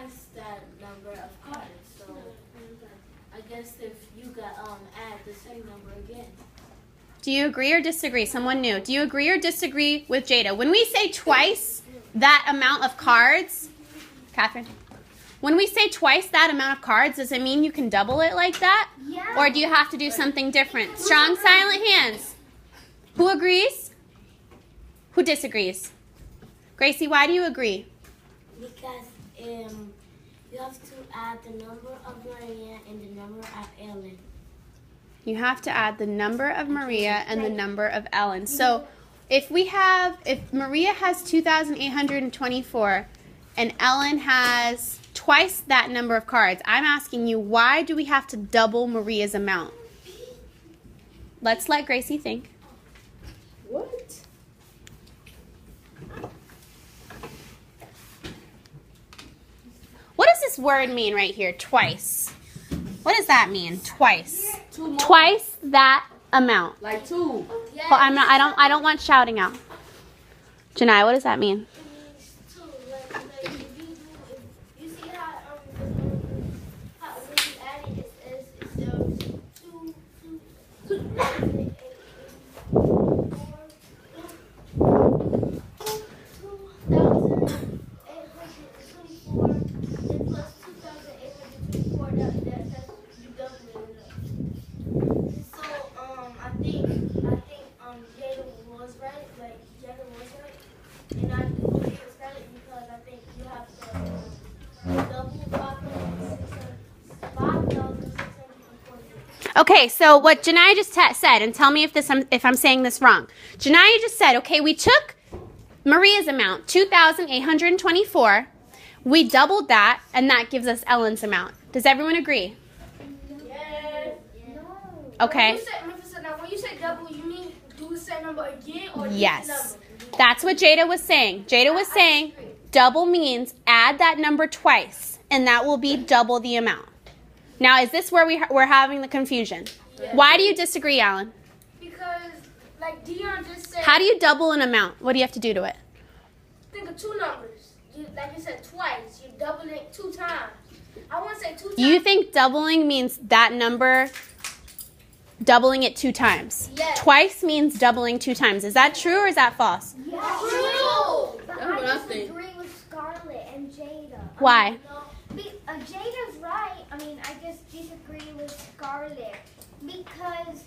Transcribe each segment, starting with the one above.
twice that number of cards. So I guess if you got add the same number again. Do you agree or disagree? Someone new. Do you agree or disagree with Jada? When we say twice that amount of cards, Catherine, when we say twice that amount of cards, does it mean you can double it like that? Yeah. Or do you have to do something different? Strong, silent hands. Who agrees? Who disagrees? Gracie, why do you agree? Because you have to add the number of Maria and the number of Ellen. You have to add the number of Maria and the number of Ellen. So if Maria has 2,824 and Ellen has twice that number of cards, I'm asking you, why do we have to double Maria's amount? Let's let Gracie think. What? What does this word mean right here? Twice. What does that mean? Twice. Two more. Twice that amount. Like two. Well, I don't want shouting out. Janai, what does that mean? You see how when you add it, it's Okay, so what Janaya just said, and tell me if I'm saying this wrong. Janaya just said, okay, we took Maria's amount, 2,824. We doubled that, and that gives us Ellen's amount. Does everyone agree? Yes. Okay. Now, when you say double, you mean do the same number again or Yes. different number? That's what Jada was saying. Jada was saying double means add that number twice, and that will be double the amount. Now, is this where we're having the confusion? Yes. Why do you disagree, Alan? Because, like Dion just said, How do you double an amount? What do you have to do to it? think of two numbers. Like you said, twice. You double it 2 times. I want to say 2 times. You think doubling means that number, doubling it 2 times? Yes. Twice means doubling 2 times. Is that true or is that false? Yeah. True. But That's what I I think. disagree with Scarlett and Jada. Why? Jada's right. I mean, I just disagree with Scarlett because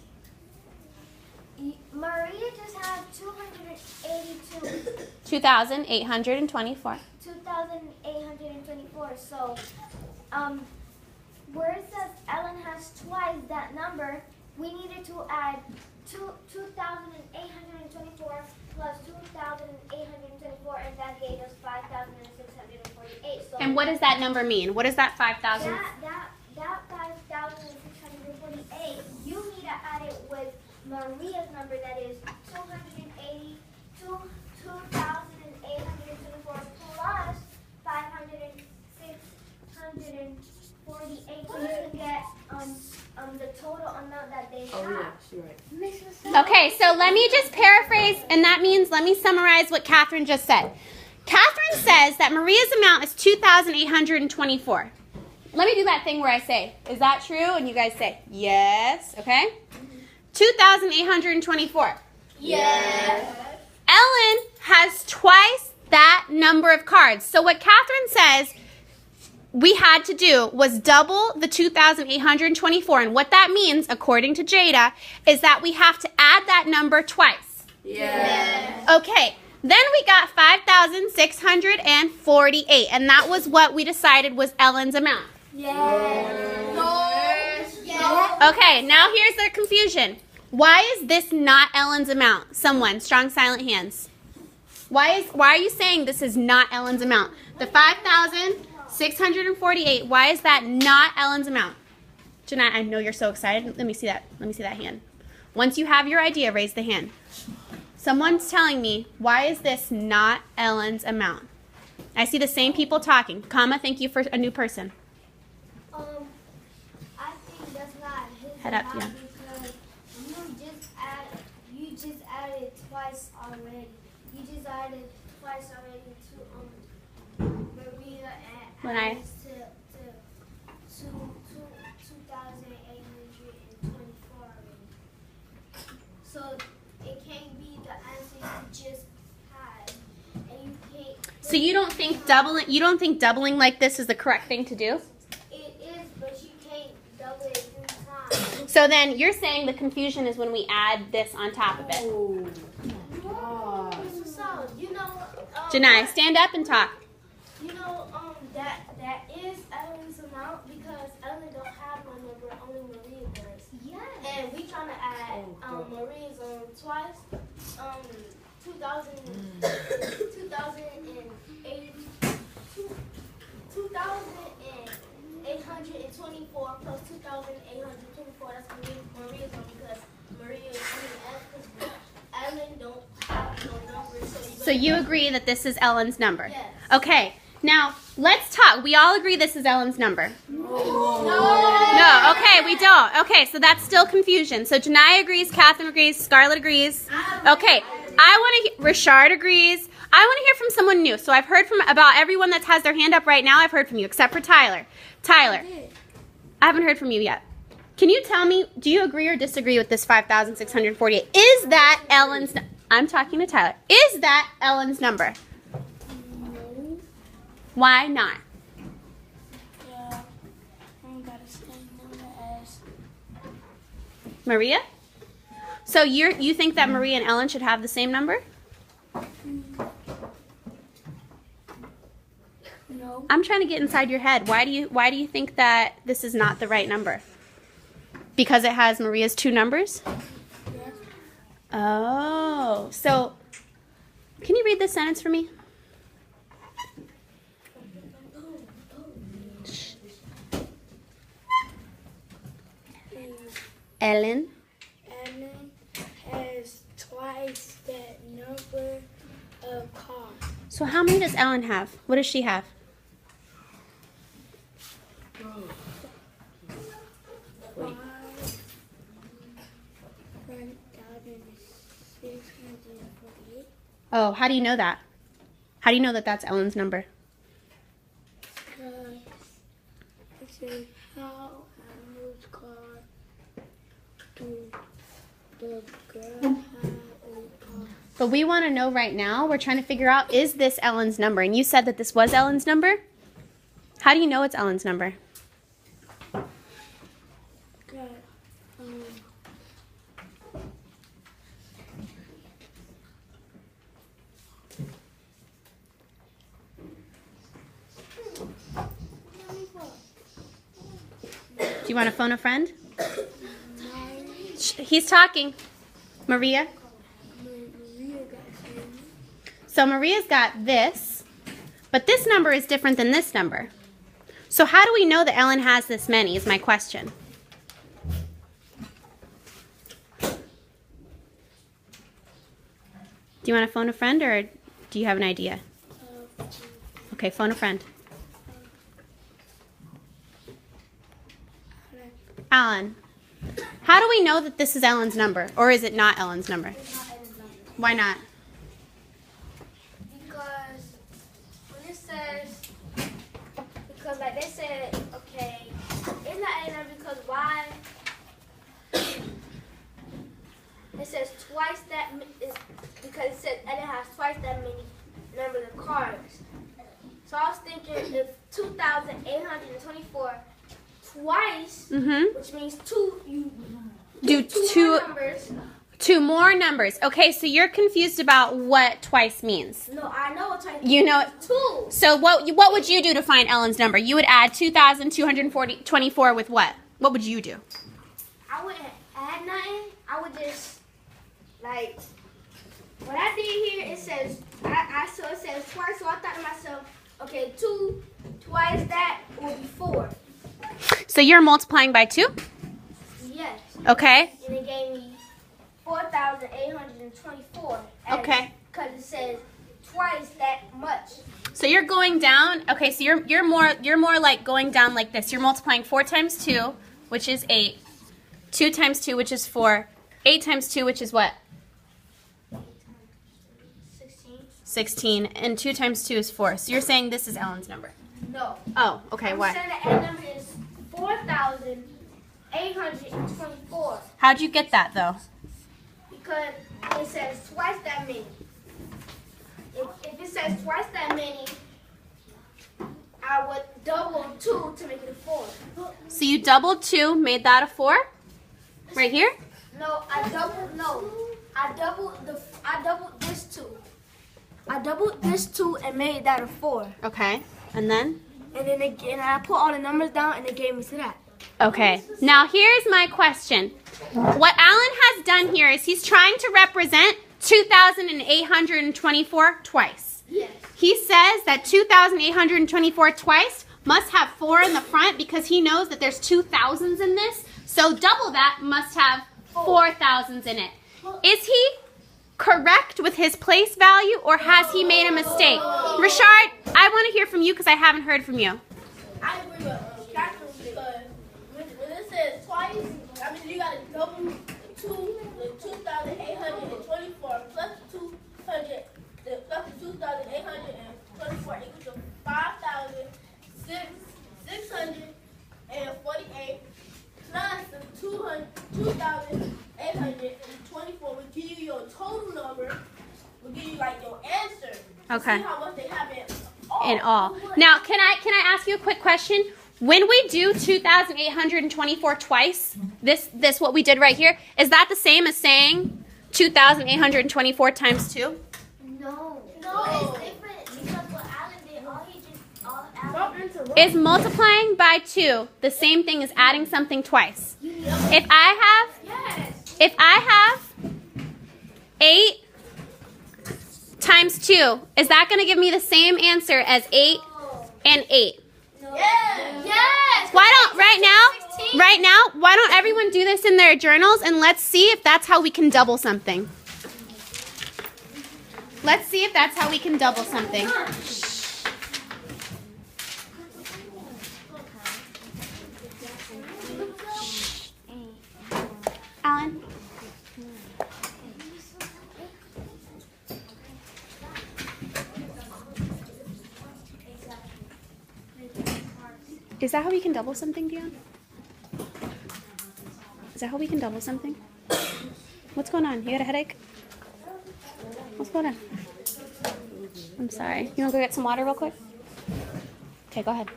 Maria just had 282. 2,824. 2,824. So, where it says Ellen has twice that number, we needed to add 2,824 plus 2,824, and that gave us 5,648. So And what does that number mean? What does that 5,000? that 5,648, you need to add it with Maria's number, that is 2,824 plus 5,648, so you can get the total amount that they have. Oh yeah, she's right. Okay, so let me just paraphrase, and that means let me summarize what Catherine just said. Catherine says that Maria's amount is 2,824. Let me do that thing where I say, is that true? And you guys say, yes, okay? 2,824. Yes. Ellen has twice that number of cards. So what Catherine says we had to do was double the 2,824. And what that means, according to Jada, is that we have to add that number twice. Yeah. Okay, then we got 5,648. And that was what we decided was Ellen's amount. Yes. Okay, now here's the confusion. Why is this not Ellen's amount? Someone, strong silent hands. Why are you saying this is not Ellen's amount? The 5,648, why is that not Ellen's amount? Jeanette, I know you're so excited. Let me see that. Let me see that hand. Once you have your idea, raise the hand. Someone's telling me, why is this not Ellen's amount? I see the same people talking. Comma, thank you for a new person. I think that's not his Head up, amount yeah. because you just added twice already. You just added twice already to Maria and when I... To 2,824 already. So it can't be the answer you just had. And you can't. So you don't think doubling like this is the correct thing to do? It is, but you can't double it 3 times. So then you're saying the confusion is when we add this on top of it. Oh, gosh. So, you know, Janai, stand up and talk. you know, that is Ellen's amount because Ellen don't have no number, only Maria does. Yes. And we trying to add Maria's twice. 2,824 plus 2,824. That's gonna be Maria's one because Maria is Ellen don't have no number. So you agree that this is Ellen's number? Yes. Okay. Now, let's talk. We all agree this is Ellen's number. No, okay, we don't. Okay, so that's still confusion. So Janai agrees, Catherine agrees, Scarlett agrees. Okay, Rashard agrees. I want to hear from someone new. So I've heard from about everyone that has their hand up right now. I've heard from you, except for Tyler. Tyler, I haven't heard from you yet. Can you tell me, do you agree or disagree with this 5,648? Is that Ellen's, I'm talking to Tyler. Is that Ellen's number? No. Why not? Yeah. I got the same number as. Maria? So you think that Maria and Ellen should have the same number? No. I'm trying to get inside your head. Why do you think that this is not the right number? Because it has Maria's 2 numbers? Yes. Oh. So can you read this sentence for me? Ellen Ellen has twice that number of cars. So how many does Ellen have? What does she have? Five. 1,648. Oh, how do you know that? How do you know that that's Ellen's number? Because it says how Ellen's car do the girl have a car. But we want to know right now, we're trying to figure out, is this Ellen's number? And you said that this was Ellen's number? How do you know it's Ellen's number? Got, Do you want to phone a friend? He's talking. Maria? Maria got some. So Maria's got this, but this number is different than this number. So how do we know that Ellen has this many is my question. Do you want to phone a friend or do you have an idea? Okay, phone a friend. Alan, how do we know that this is Ellen's number? Or is it not Ellen's number? Why not? Because when it says, because like they said, okay, it's not A number because why? It says twice that, because it said and it has twice that many numbers of cars. So I was thinking if 2,824 twice, which means you Do two more numbers. 2 more numbers. Okay, so you're confused about what twice means. No, I know what twice. You know it. 2. So what would you do to find Ellen's number? You would add 2,224 with what? What would you do? I wouldn't add nothing. I would just like what I did here. It says I saw it says twice, so I thought to myself, okay, 2 twice that will be 4. So you're multiplying by 2? Yes. Okay. And it gave me 4,824. Okay. Because it says twice that much. So you're going down. Okay, so you're more like going down like this. You're multiplying 4 times 2, which is 8. 2 times 2, which is 4. 8 times 2, which is what? 16. 16. And 2 times 2 is 4. So you're saying this is Ellen's number. No. No. Oh, okay, I'm why? saying the end number is 4,824 How'd you get that, though? because it says twice that many. If it says twice that many, I would double 2 to make it a 4. So you doubled 2, made that a 4? Right here? No, I doubled this 2. I doubled this 2 and made that a 4. Okay, and then? And then again, I put all the numbers down and it gave me to that. Okay, now here's my question. What Alan has done here is he's trying to represent 2,824 twice. Yes. He says that 2,824 twice must have 4 in the front because he knows that there's 2 thousands in this. So double that must have 4 thousands in it. Is he correct with his place value or has he made a mistake? Rashard, I want to hear from you because I haven't heard from you. I agree with Catherine because when it says twice, I mean you gotta double the 2,824 plus 200, plus the 2,824 equals to 5,648 plus the 2,824 will give you your total number. Will give you like your answer. Okay. See how much they have In all. Now, can I ask you a quick question? When we do 2,824 twice, this what we did right here, is that the same as saying 2,824 times 2? No. No. It's different because what Alan did, Alan Is multiplying by 2 the same thing as adding something twice? If I have 8 times 2, is that going to give me the same answer as 8 and 8? Yes. Why don't right now, why don't everyone do this in their journals and let's see if that's how we can double something. Let's see if that's how we can double something. Alan? Is that how we can double something, Dion? Is that how we can double something? What's going on? You got a headache? What's going on? I'm sorry. You want to go get some water real quick? Okay, go ahead.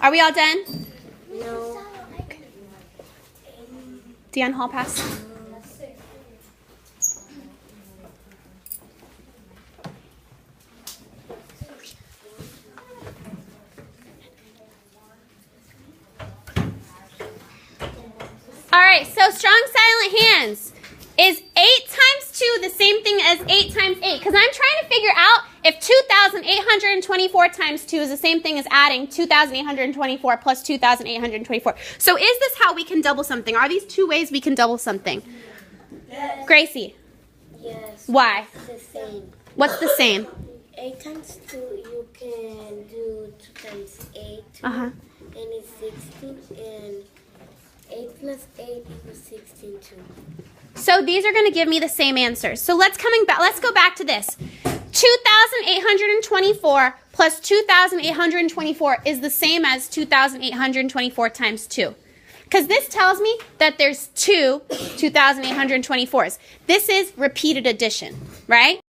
Are we all done? No. Dion, hall pass. All right, so strong silent hands. Is 8 times 2 the same thing as 8 times 8? Because I'm trying to figure out if 2,824 times 2 is the same thing as adding 2,824 plus 2,824. So is this how we can double something? Are these 2 ways we can double something? Yes. Gracie, Yes. why? It's the same. What's the same? 8 times 2, you can do 2 times 8. Uh-huh. And it's 16. And 8 plus 8 equals 16 too. So these are going to give me the same answers. So let's go back to this. 2,824 plus 2,824 is the same as 2,824 times 2. Because this tells me that there's 2 2,824s. This is repeated addition, right?